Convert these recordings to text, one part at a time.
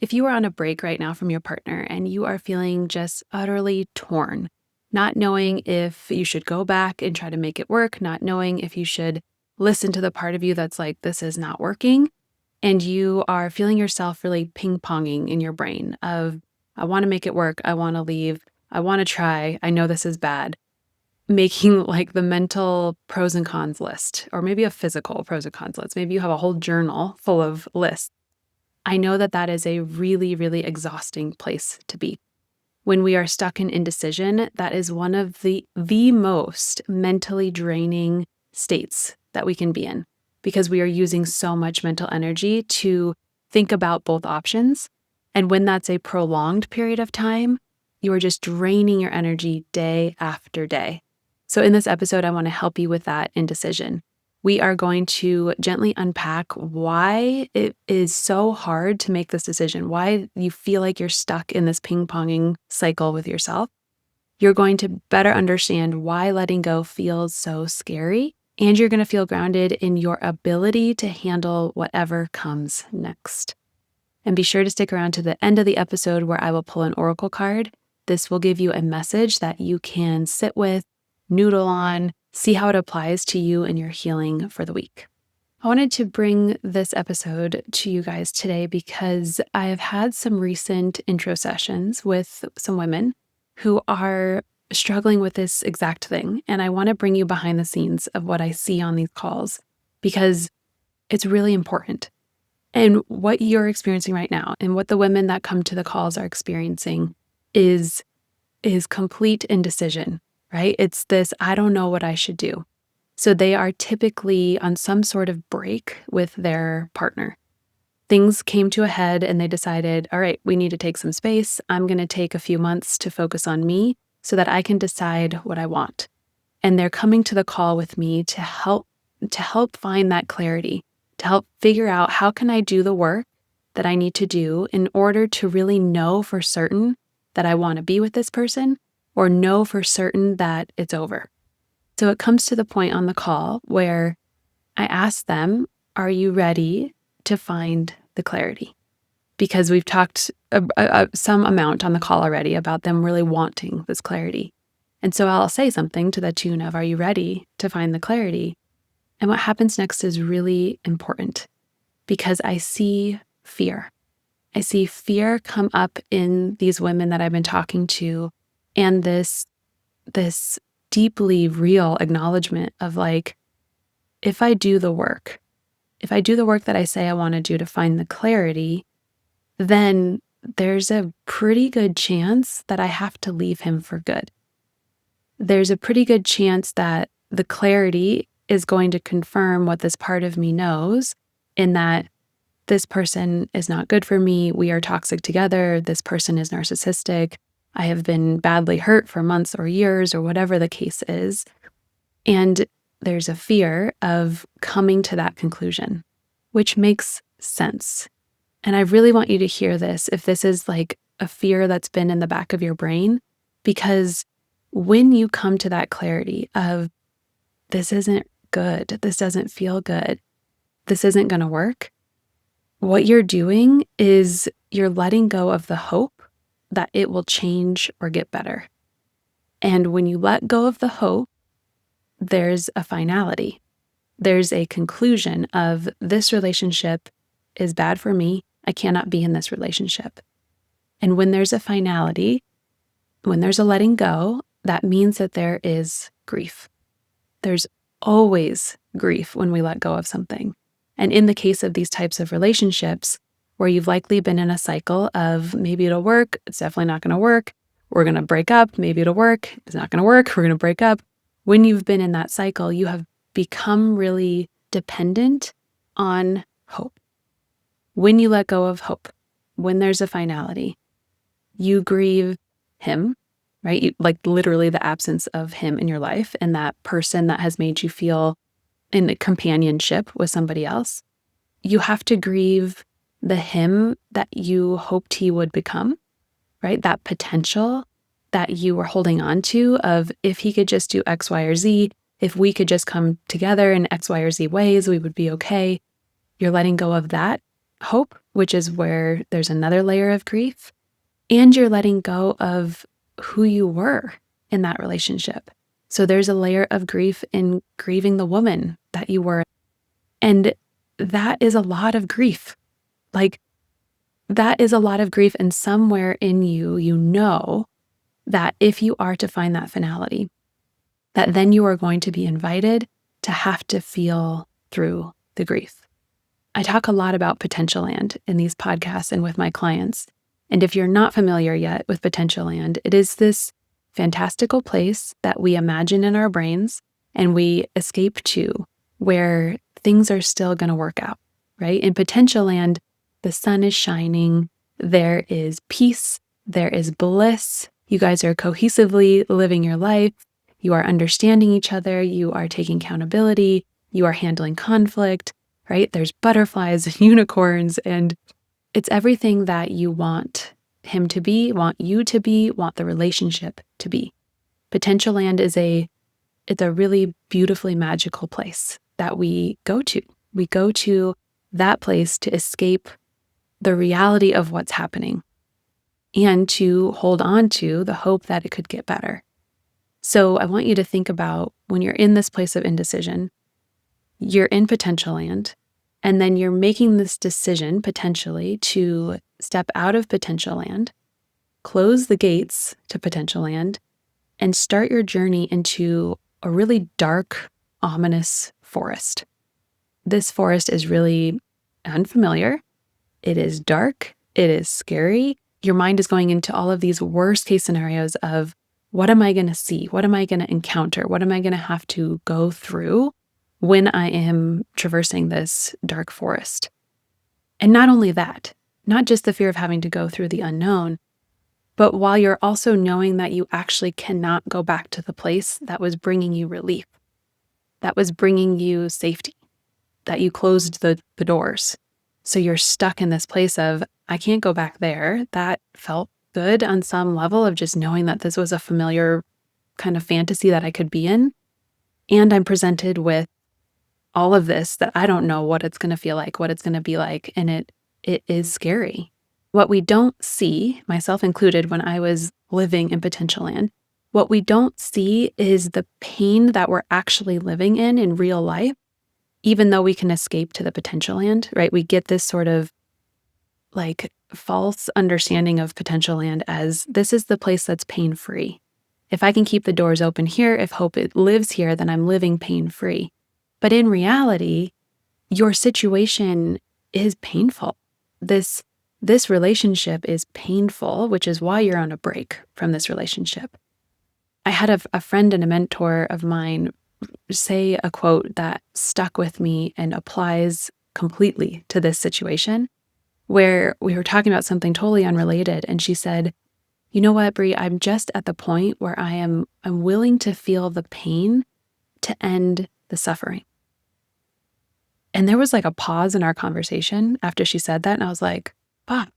If you are on a break right now from your partner and you are feeling just utterly torn, not knowing if you should go back and try to make it work, not knowing if you should listen to the part of you that's like, this is not working, and you are feeling yourself really ping-ponging in your brain of, I want to make it work, I want to leave, I want to try, I know this is bad, making like the mental pros and cons list, or maybe a physical pros and cons list. Maybe you have a whole journal full of lists. I know that that is a really, really exhausting place to be. When we are stuck in indecision, that is one of the most mentally draining states that we can be in, because we are using so much mental energy to think about both options. And when that's a prolonged period of time, you are just draining your energy day after day. So in this episode, I want to help you with that indecision. We are going to gently unpack why it is so hard to make this decision, why you feel like you're stuck in this ping-ponging cycle with yourself. You're going to better understand why letting go feels so scary, and you're going to feel grounded in your ability to handle whatever comes next. And be sure to stick around to the end of the episode where I will pull an oracle card. This will give you a message that you can sit with, noodle on, see how it applies to you and your healing for the week. I wanted to bring this episode to you guys today because I have had some recent intro sessions with some women who are struggling with this exact thing. And I want to bring you behind the scenes of what I see on these calls because it's really important. And what you're experiencing right now and what the women that come to the calls are experiencing is complete indecision, right? It's this, I don't know what I should do. So they are typically on some sort of break with their partner. Things came to a head and they decided, all right, we need to take some space. I'm going to take a few months to focus on me so that I can decide what I want. And they're coming to the call with me to help find that clarity, to help figure out how can I do the work that I need to do in order to really know for certain that I want to be with this person, or know for certain that it's over. So it comes to the point on the call where I ask them, are you ready to find the clarity? Because we've talked some amount on the call already about them really wanting this clarity. And so I'll say something to the tune of, are you ready to find the clarity? And what happens next is really important because I see fear. I see fear come up in these women that I've been talking to, and this deeply real acknowledgement of like, if I do the work that I say I want to do to find the clarity, then there's a pretty good chance that I have to leave him for good. There's a pretty good chance that the clarity is going to confirm what this part of me knows, in that this person is not good for me, we are toxic together, this person is narcissistic, I have been badly hurt for months or years or whatever the case is. And there's a fear of coming to that conclusion, which makes sense. And I really want you to hear this if this is like a fear that's been in the back of your brain, because when you come to that clarity of this isn't good, this doesn't feel good, this isn't going to work, what you're doing is you're letting go of the hope that it will change or get better. And when you let go of the hope, there's a finality. There's a conclusion of this relationship is bad for me. I cannot be in this relationship. And when there's a finality, when there's a letting go, that means that there is grief. There's always grief when we let go of something. And in the case of these types of relationships, where you've likely been in a cycle of maybe it'll work, it's definitely not going to work, we're going to break up, maybe it'll work, it's not going to work, we're going to break up. When you've been in that cycle, you have become really dependent on hope. When you let go of hope, when there's a finality, you grieve him, right? Like literally the absence of him in your life and that person that has made you feel in a companionship with somebody else. You have to grieve the him that you hoped he would become, right? That potential that you were holding on to of if he could just do X, Y, or Z, if we could just come together in X, Y, or Z ways, we would be okay. You're letting go of that hope, which is where there's another layer of grief, and you're letting go of who you were in that relationship. So there's a layer of grief in grieving the woman that you were. And that is a lot of grief. Like, that is a lot of grief. And somewhere in you, you know that if you are to find that finality, that then you are going to be invited to have to feel through the grief. I talk a lot about potential land in these podcasts and with my clients. And if you're not familiar yet with potential land, it is this fantastical place that we imagine in our brains and we escape to, where things are still going to work out, right? In potential land, the sun is shining, there is peace, there is bliss. You guys are cohesively living your life. You are understanding each other. You are taking accountability. You are handling conflict, right? There's butterflies and unicorns, and it's everything that you want him to be, want you to be, want the relationship to be. Potential land it's a really beautifully magical place that we go to. We go to that place to escape the reality of what's happening and to hold on to the hope that it could get better. So I want you to think about when you're in this place of indecision, you're in potential land, and then you're making this decision potentially to step out of potential land, close the gates to potential land, and start your journey into a really dark, ominous forest. This forest is really unfamiliar. It is dark. It is scary. Your mind is going into all of these worst case scenarios of, what am I going to see? What am I going to encounter? What am I going to have to go through when I am traversing this dark forest? And not only that, not just the fear of having to go through the unknown, but while you're also knowing that you actually cannot go back to the place that was bringing you relief, that was bringing you safety, that you closed the doors. So you're stuck in this place of, I can't go back there. That felt good on some level of just knowing that this was a familiar kind of fantasy that I could be in. And I'm presented with all of this that I don't know what it's going to feel like, what it's going to be like. And it is scary. What we don't see, myself included, when I was living in potential land, what we don't see is the pain that we're actually living in real life, even though we can escape to the potential land, right? We get this sort of like false understanding of potential land as this is the place that's pain-free. If I can keep the doors open here, if hope it lives here, then I'm living pain-free. But in reality, your situation is painful. This relationship is painful, which is why you're on a break from this relationship. I had a friend and a mentor of mine say a quote that stuck with me and applies completely to this situation, where we were talking about something totally unrelated. And she said, you know what, Bre, I'm just at the point where I'm willing to feel the pain to end the suffering. And there was like a pause in our conversation after she said that. And I was like, fuck,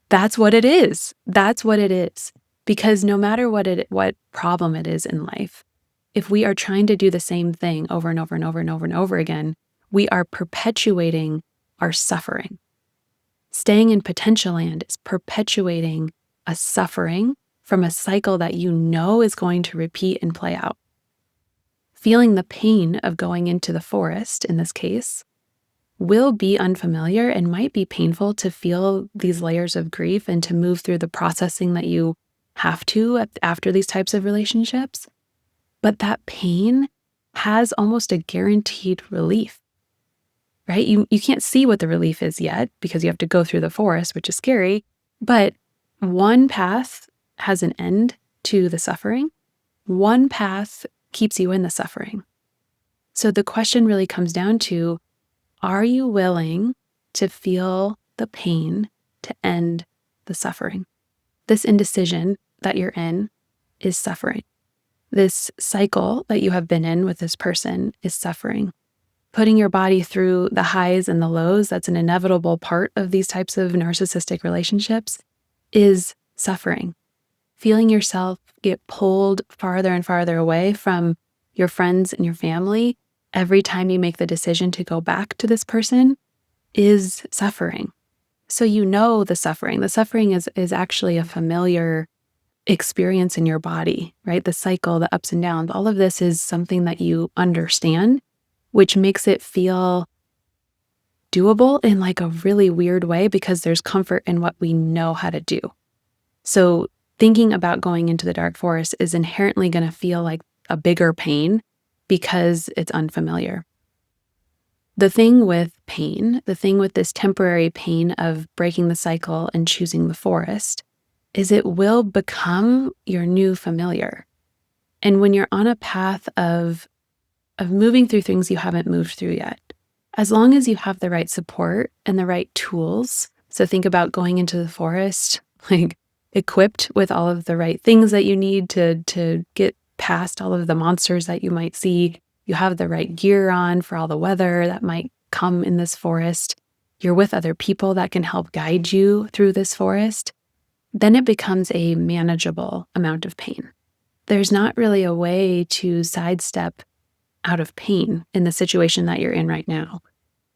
that's what it is. That's what it is. Because no matter what problem it is in life, if we are trying to do the same thing over and over and over and over and over again, we are perpetuating our suffering. Staying in potential land is perpetuating a suffering from a cycle that you know is going to repeat and play out. Feeling the pain of going into the forest, in this case, will be unfamiliar and might be painful to feel these layers of grief and to move through the processing that you have to after these types of relationships. But that pain has almost a guaranteed relief, right? You can't see what the relief is yet because you have to go through the forest, which is scary. But one path has an end to the suffering. One path keeps you in the suffering. So the question really comes down to, are you willing to feel the pain to end the suffering? This indecision that you're in is suffering. This cycle that you have been in with this person is suffering. Putting your body through the highs and the lows, that's an inevitable part of these types of narcissistic relationships, is suffering. Feeling yourself get pulled farther and farther away from your friends and your family every time you make the decision to go back to this person is suffering. So you know the suffering. The suffering is actually a familiar experience in your body, right? The cycle, the ups and downs, all of this is something that you understand, which makes it feel doable in like a really weird way because there's comfort in what we know how to do. So thinking about going into the dark forest is inherently going to feel like a bigger pain because it's unfamiliar. The thing with pain, the thing with this temporary pain of breaking the cycle and choosing the forest, is it will become your new familiar. And when you're on a path of moving through things you haven't moved through yet, as long as you have the right support and the right tools, so think about going into the forest, like equipped with all of the right things that you need to get past all of the monsters that you might see. You have the right gear on for all the weather that might come in this forest. You're with other people that can help guide you through this forest. Then it becomes a manageable amount of pain. There's not really a way to sidestep out of pain in the situation that you're in right now.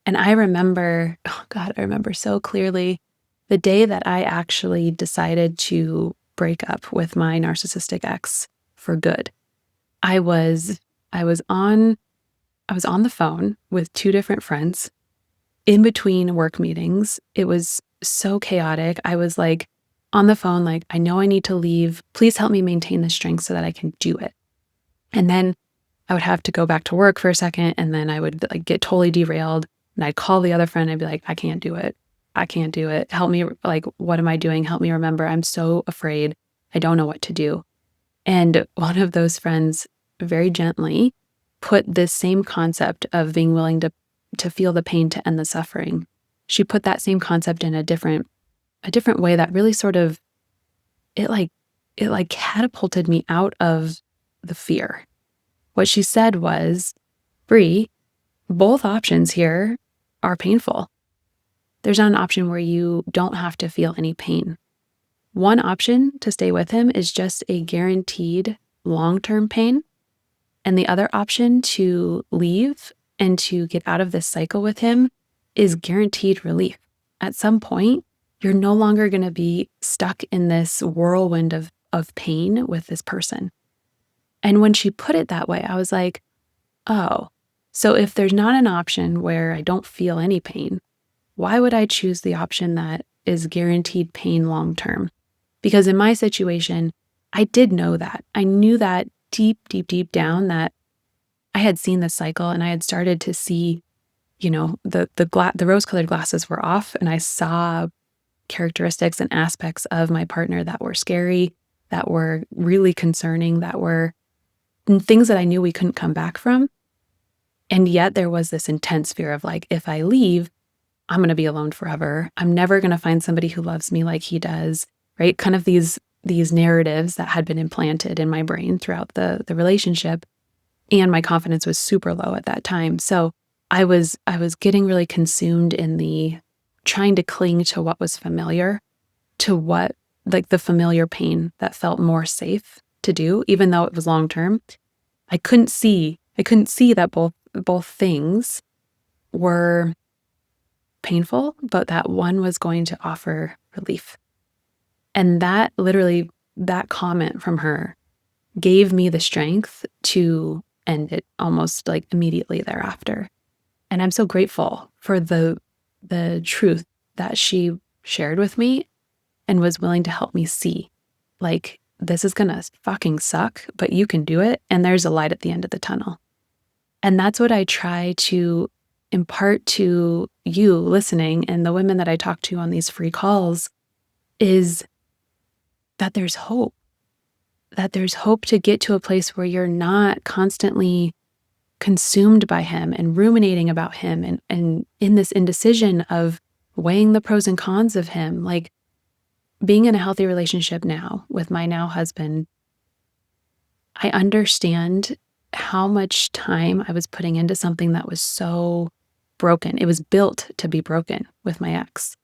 And I remember, I remember so clearly the day that I actually decided to break up with my narcissistic ex for good. I was on the phone with two different friends in between work meetings. It was so chaotic. I was like on the phone, like, I know I need to leave. Please help me maintain the strength so that I can do it. And then I would have to go back to work for a second, and then I would like get totally derailed. And I'd call the other friend. I'd be like, I can't do it. I can't do it. Help me. Like, what am I doing? Help me remember. I'm so afraid. I don't know what to do. And one of those friends very gently put this same concept of being willing to feel the pain to end the suffering. She put that same concept in a different way that really sort of, it catapulted me out of the fear. What she said was, Bre, both options here are painful. There's not an option where you don't have to feel any pain. One option to stay with him is just a guaranteed long-term pain. And the other option to leave and to get out of this cycle with him is guaranteed relief. At some point, you're no longer going to be stuck in this whirlwind of pain with this person. And when she put it that way, I was like, oh, so if there's not an option where I don't feel any pain, why would I choose the option that is guaranteed pain long term? Because in my situation, I did know that. I knew that deep, deep, deep down that I had seen this cycle and I had started to see, the rose-colored glasses were off, and I saw characteristics and aspects of my partner that were scary, that were really concerning, that were things that I knew we couldn't come back from. And yet there was this intense fear of like, if I leave, I'm going to be alone forever. I'm never going to find somebody who loves me like he does, right? Kind of these narratives that had been implanted in my brain throughout the relationship. And my confidence was super low at that time. So I was getting really consumed in the trying to cling to what was familiar, to what, like the familiar pain that felt more safe to do, even though it was long term. I couldn't see that both things were painful, but that one was going to offer relief. And that comment from her gave me the strength to end it almost like immediately thereafter. And I'm so grateful for the truth that she shared with me and was willing to help me see, like, this is gonna fucking suck, but you can do it. And there's a light at the end of the tunnel. And that's what I try to impart to you listening and the women that I talk to on these free calls, is that there's hope. That there's hope to get to a place where you're not constantly consumed by him and ruminating about him and in this indecision of weighing the pros and cons of him. Like, being in a healthy relationship now with my now husband, I understand how much time I was putting into something that was so broken. It was built to be broken with my ex.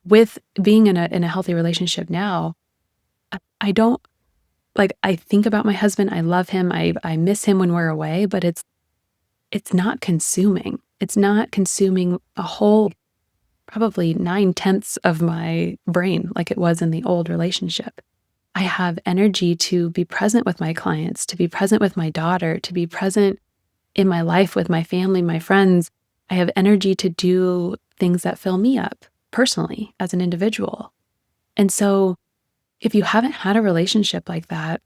With being in a healthy relationship now, I don't, like, I think about my husband. I love him. I miss him when we're away, but it's not consuming. It's not consuming a whole probably 9/10 of my brain like it was in the old relationship. I have energy to be present with my clients, to be present with my daughter, to be present in my life with my family, my friends. I have energy to do things that fill me up personally as an individual. And so if you haven't had a relationship like that,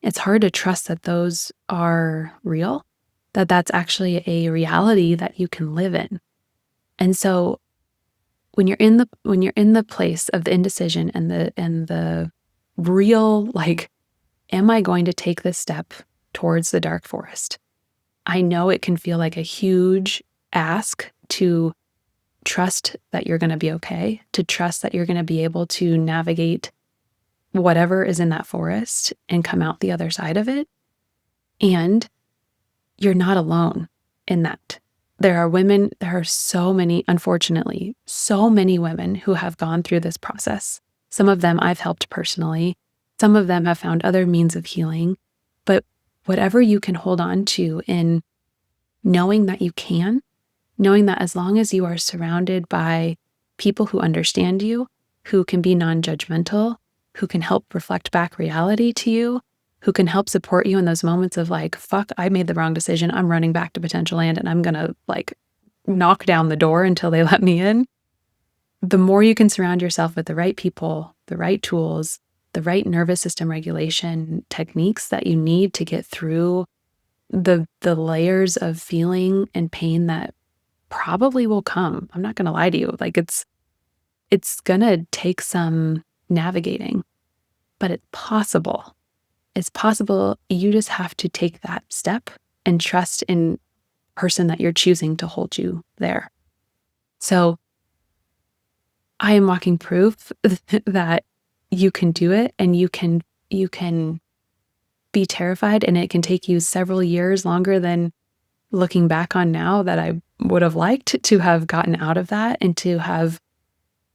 it's hard to trust that those are real, that that's actually a reality that you can live in. And so when you're in the place of the indecision and the real, like, am I going to take this step towards the dark forest? I know it can feel like a huge ask to trust that you're going to be okay, to trust that you're going to be able to navigate whatever is in that forest and come out the other side of it. And you're not alone in that. There are so many, unfortunately, so many women who have gone through this process. Some of them I've helped personally. Some of them have found other means of healing. But whatever you can hold on to in knowing that you can, knowing that as long as you are surrounded by people who understand you, who can be non-judgmental, who can help reflect back reality to you, who can help support you in those moments of like, fuck, I made the wrong decision. I'm running back to potential land and I'm going to like knock down the door until they let me in. The more you can surround yourself with the right people, the right tools, the right nervous system regulation techniques that you need to get through the layers of feeling and pain that probably will come. I'm not going to lie to you. Like it's going to take some navigating, but it's possible. It's possible. You just have to take that step and trust in the person that you're choosing to hold you there. So I am walking proof that you can do it, and you can be terrified, and it can take you several years longer than looking back on now that I would have liked to have gotten out of that and to have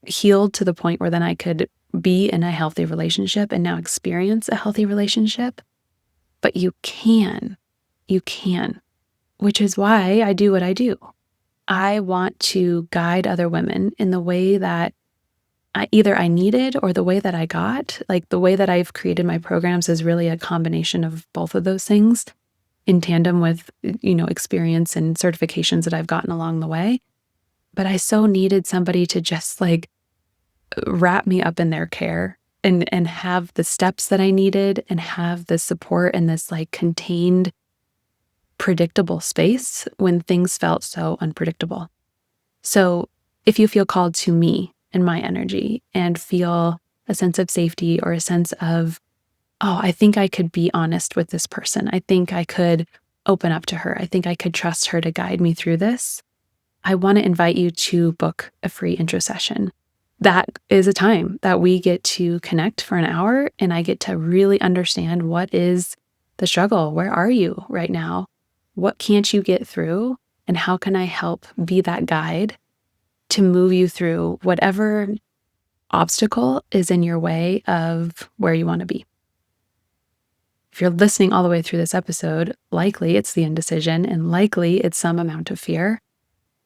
healed to the point where then I could be in a healthy relationship and now experience a healthy relationship. But you can, which is why I do what I do. I want to guide other women in the way that either I needed or the way that I got. Like the way that I've created my programs is really a combination of both of those things in tandem with, experience and certifications that I've gotten along the way. But I so needed somebody to just like wrap me up in their care and have the steps that I needed and have the support and this like contained, predictable space when things felt so unpredictable. So if you feel called to me and my energy and feel a sense of safety or a sense of, oh, I think I could be honest with this person. I think I could open up to her. I think I could trust her to guide me through this. I want to invite you to book a free intro session. That is a time that we get to connect for an hour and I get to really understand what is the struggle. Where are you right now? What can't you get through? And how can I help be that guide to move you through whatever obstacle is in your way of where you want to be? If you're listening all the way through this episode, likely it's the indecision and likely it's some amount of fear.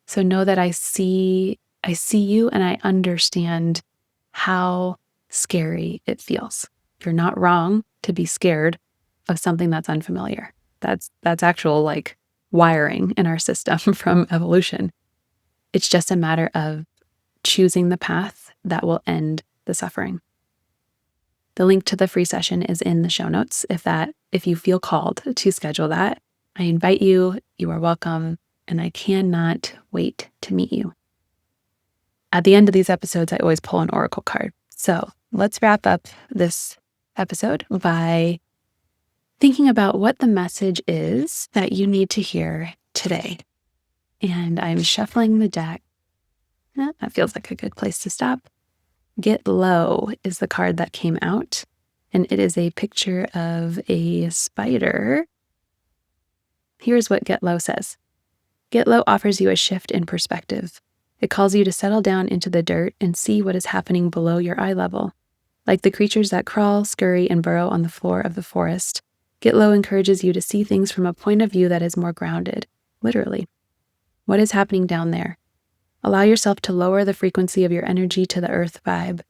So know that I see you and I understand how scary it feels. You're not wrong to be scared of something that's unfamiliar. That's actual like wiring in our system from evolution. It's just a matter of choosing the path that will end the suffering. The link to the free session is in the show notes. If you feel called to schedule that, I invite you. You are welcome. And I cannot wait to meet you. At the end of these episodes, I always pull an oracle card. So let's wrap up this episode by thinking about what the message is that you need to hear today. And I'm shuffling the deck. That feels like a good place to stop. Get Low is the card that came out, and it is a picture of a spider. Here's what Get Low says. Get Low offers you a shift in perspective. It calls you to settle down into the dirt and see what is happening below your eye level. Like the creatures that crawl, scurry, and burrow on the floor of the forest, Get Low encourages you to see things from a point of view that is more grounded, literally. What is happening down there? Allow yourself to lower the frequency of your energy to the earth vibe.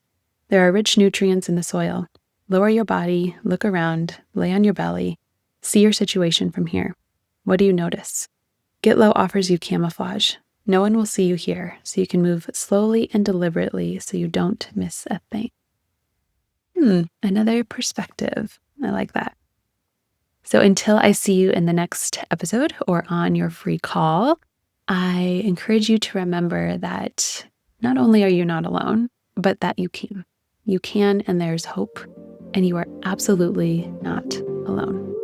There are rich nutrients in the soil. Lower your body, look around, lay on your belly, see your situation from here. What do you notice? Get Low offers you camouflage. No one will see you here, so you can move slowly and deliberately so you don't miss a thing. Another perspective. I like that. So until I see you in the next episode or on your free call, I encourage you to remember that not only are you not alone, but that you can. You can, and there's hope, and you are absolutely not alone.